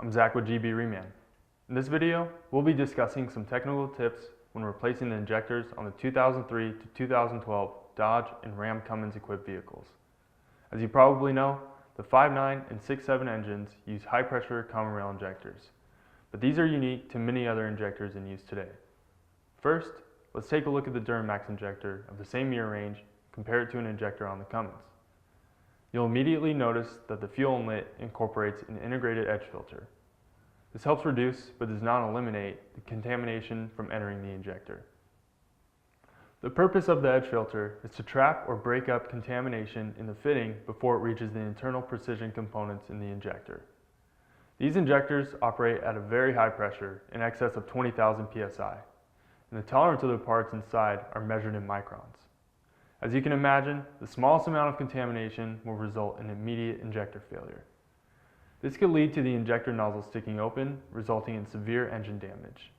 I'm Zach with GB Reman. In this video, we'll be discussing some technical tips when replacing the injectors on the 2003 to 2012 Dodge and Ram Cummins equipped vehicles. As you probably know, the 5.9 and 6.7 engines use high pressure common rail injectors, but these are unique to many other injectors in use today. First, let's take a look at the Duramax injector of the same year range, compare it to an injector on the Cummins. You'll immediately notice that the fuel inlet incorporates an integrated edge filter. This helps reduce, but does not eliminate, the contamination from entering the injector. The purpose of the edge filter is to trap or break up contamination in the fitting before it reaches the internal precision components in the injector. These injectors operate at a very high pressure, in excess of 20,000 psi, and the tolerance of the parts inside are measured in microns. As you can imagine, the smallest amount of contamination will result in immediate injector failure. This could lead to the injector nozzle sticking open, resulting in severe engine damage.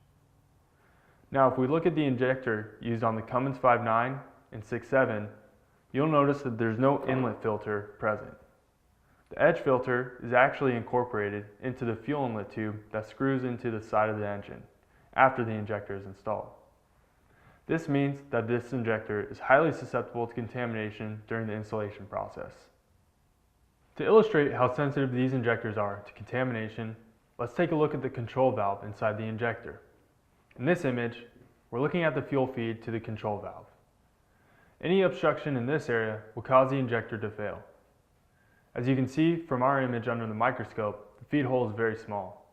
Now, if we look at the injector used on the Cummins 5.9 and 6.7, you'll notice that there's no inlet filter present. The edge filter is actually incorporated into the fuel inlet tube that screws into the side of the engine after the injector is installed. This means that this injector is highly susceptible to contamination during the installation process. To illustrate how sensitive these injectors are to contamination, let's take a look at the control valve inside the injector. In this image, we're looking at the fuel feed to the control valve. Any obstruction in this area will cause the injector to fail. As you can see from our image under the microscope, the feed hole is very small.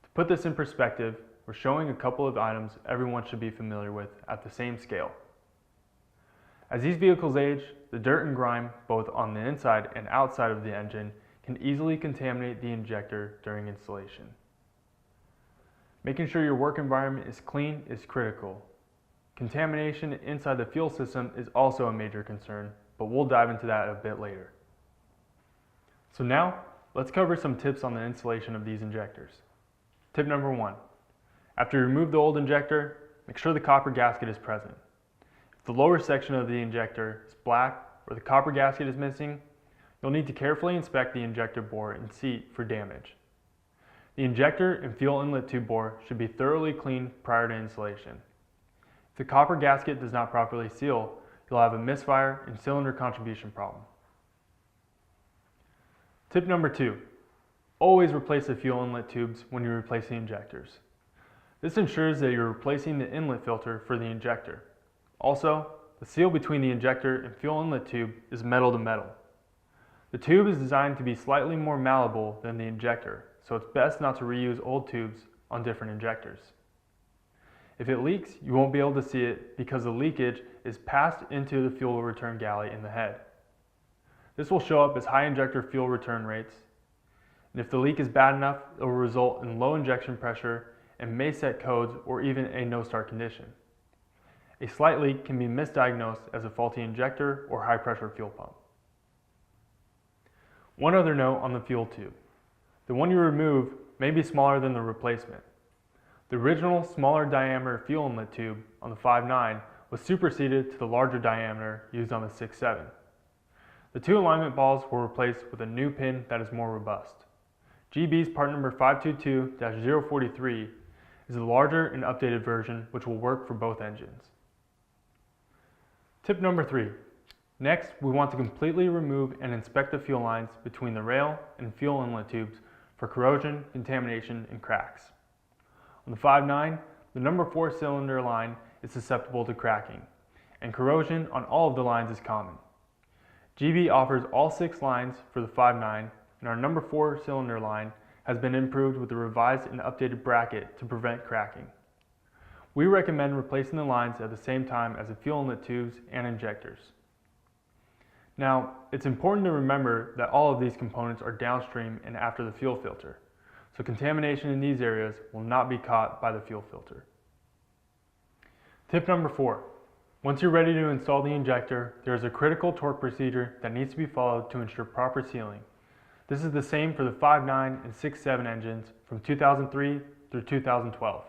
To put this in perspective, we're showing a couple of items everyone should be familiar with at the same scale. As these vehicles age, the dirt and grime, both on the inside and outside of the engine, can easily contaminate the injector during installation. Making sure your work environment is clean is critical. Contamination inside the fuel system is also a major concern, but we'll dive into that a bit later. So now, let's cover some tips on the installation of these injectors. Tip number 1. After you remove the old injector, make sure the copper gasket is present. If the lower section of the injector is black or the copper gasket is missing, you'll need to carefully inspect the injector bore and seat for damage. The injector and fuel inlet tube bore should be thoroughly cleaned prior to installation. If the copper gasket does not properly seal, you'll have a misfire and cylinder contribution problem. Tip number 2. Always replace the fuel inlet tubes when you replace the injectors. This ensures that you're replacing the inlet filter for the injector. Also, the seal between the injector and fuel inlet tube is metal to metal. The tube is designed to be slightly more malleable than the injector, so it's best not to reuse old tubes on different injectors. If it leaks, you won't be able to see it because the leakage is passed into the fuel return galley in the head. This will show up as high injector fuel return rates, and if the leak is bad enough, it will result in low injection pressure and may set codes or even a no-start condition. A slight leak can be misdiagnosed as a faulty injector or high-pressure fuel pump. One other note on the fuel tube. The one you remove may be smaller than the replacement. The original smaller diameter fuel inlet tube on the 5.9 was superseded to the larger diameter used on the 6.7. The two alignment balls were replaced with a new pin that is more robust. GB's part number 522-043 is the larger and updated version, which will work for both engines. Tip number 3. Next, we want to completely remove and inspect the fuel lines between the rail and fuel inlet tubes for corrosion, contamination, and cracks. On the 5.9, the number 4 cylinder line is susceptible to cracking, and corrosion on all of the lines is common. GB offers all 6 lines for the 5.9, and our number 4 cylinder line has been improved with a revised and updated bracket to prevent cracking. We recommend replacing the lines at the same time as the fuel inlet tubes and injectors. Now, it's important to remember that all of these components are downstream and after the fuel filter, so contamination in these areas will not be caught by the fuel filter. Tip number 4. Once you're ready to install the injector, there is a critical torque procedure that needs to be followed to ensure proper sealing. This is the same for the 5.9 and 6.7 engines from 2003 through 2012.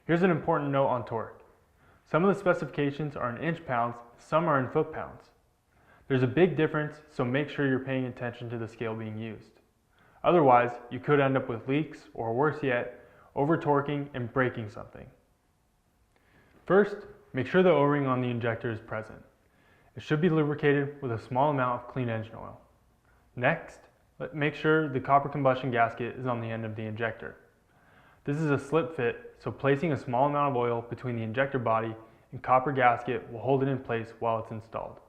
Here's an important note on torque. Some of the specifications are in inch-pounds, some are in foot-pounds. There's a big difference, so make sure you're paying attention to the scale being used. Otherwise, you could end up with leaks, or worse yet, over-torquing and breaking something. First, make sure the O-ring on the injector is present. It should be lubricated with a small amount of clean engine oil. Next, make sure the copper combustion gasket is on the end of the injector. This is a slip fit, so placing a small amount of oil between the injector body and copper gasket will hold it in place while it's installed.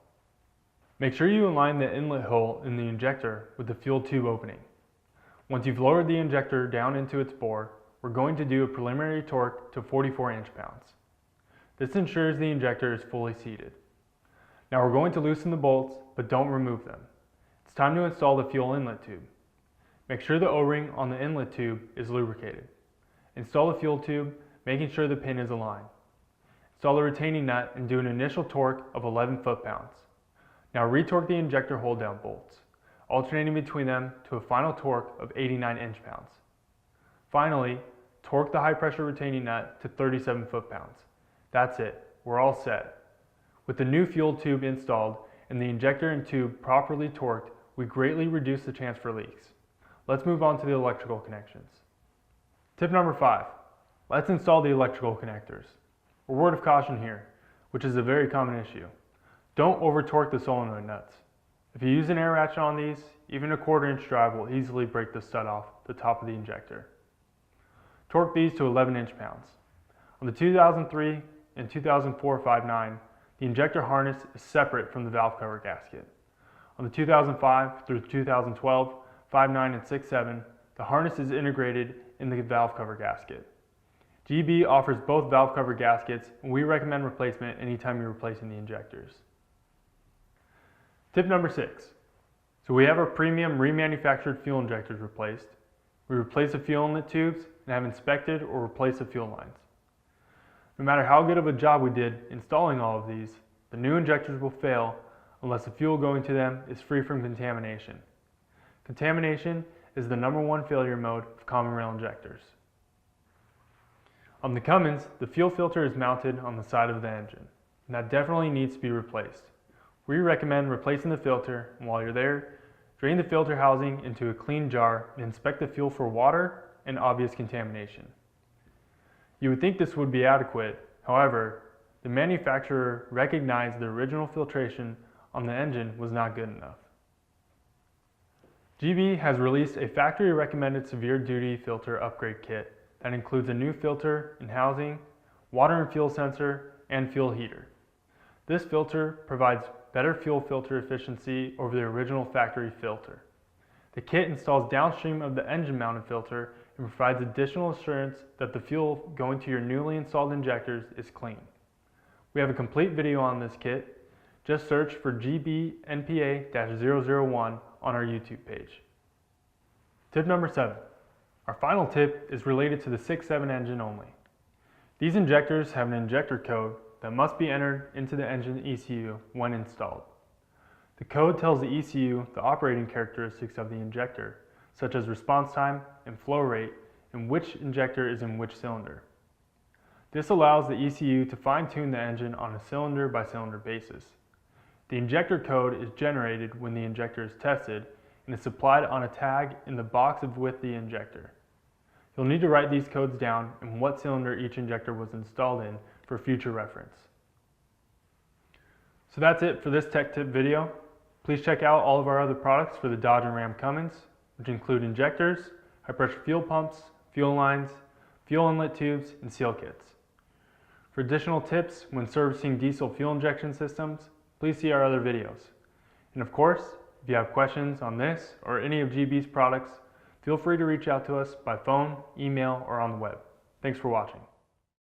Make sure you align the inlet hole in the injector with the fuel tube opening. Once you've lowered the injector down into its bore, we're going to do a preliminary torque to 44 inch-pounds. This ensures the injector is fully seated. Now we're going to loosen the bolts, but don't remove them. It's time to install the fuel inlet tube. Make sure the O-ring on the inlet tube is lubricated. Install the fuel tube, making sure the pin is aligned. Install the retaining nut and do an initial torque of 11 foot-pounds. Now retorque the injector hold-down bolts, alternating between them to a final torque of 89 inch-pounds. Finally, torque the high-pressure retaining nut to 37 foot-pounds. That's it, we're all set. With the new fuel tube installed and the injector and tube properly torqued, we greatly reduce the chance for leaks. Let's move on to the electrical connections. Tip number 5, let's install the electrical connectors. A word of caution here, which is a very common issue. Don't over-torque the solenoid nuts. If you use an air ratchet on these, even a 1/4 inch drive will easily break the stud off the top of the injector. Torque these to 11 inch-pounds. On the 2003 and 2004 5.9, the injector harness is separate from the valve cover gasket. On the 2005 through 2012 5.9 and 6.7, the harness is integrated in the valve cover gasket. GB offers both valve cover gaskets, and we recommend replacement anytime you're replacing the injectors. Tip number 6. So we have our premium remanufactured fuel injectors replaced. We replace the fuel inlet tubes and have inspected or replaced the fuel lines. No matter how good of a job we did installing all of these, the new injectors will fail unless the fuel going to them is free from contamination. Contamination is the #1 failure mode of common rail injectors. On the Cummins, the fuel filter is mounted on the side of the engine, and that definitely needs to be replaced. We recommend replacing the filter, and while you're there, drain the filter housing into a clean jar and inspect the fuel for water and obvious contamination. You would think this would be adequate, however, the manufacturer recognized the original filtration on the engine was not good enough. GB has released a factory recommended severe duty filter upgrade kit that includes a new filter and housing, water and fuel sensor, and fuel heater. This filter provides better fuel filter efficiency over the original factory filter. The kit installs downstream of the engine mounted filter and provides additional assurance that the fuel going to your newly installed injectors is clean. We have a complete video on this kit. Just search for GB NPA-001 on our YouTube page. Tip number 7. Our final tip is related to the 6.7 engine only. These injectors have an injector code that must be entered into the engine ECU when installed. The code tells the ECU the operating characteristics of the injector, such as response time and flow rate, and which injector is in which cylinder. This allows the ECU to fine-tune the engine on a cylinder-by-cylinder basis. The injector code is generated when the injector is tested and is supplied on a tag in the box with the injector. You'll need to write these codes down and what cylinder each injector was installed in for future reference. So that's it for this tech tip video. Please check out all of our other products for the Dodge and Ram Cummins, which include injectors, high pressure fuel pumps, fuel lines, fuel inlet tubes, and seal kits. For additional tips when servicing diesel fuel injection systems, please see our other videos. And of course, if you have questions on this or any of GB's products, feel free to reach out to us by phone, email, or on the web. Thanks for watching.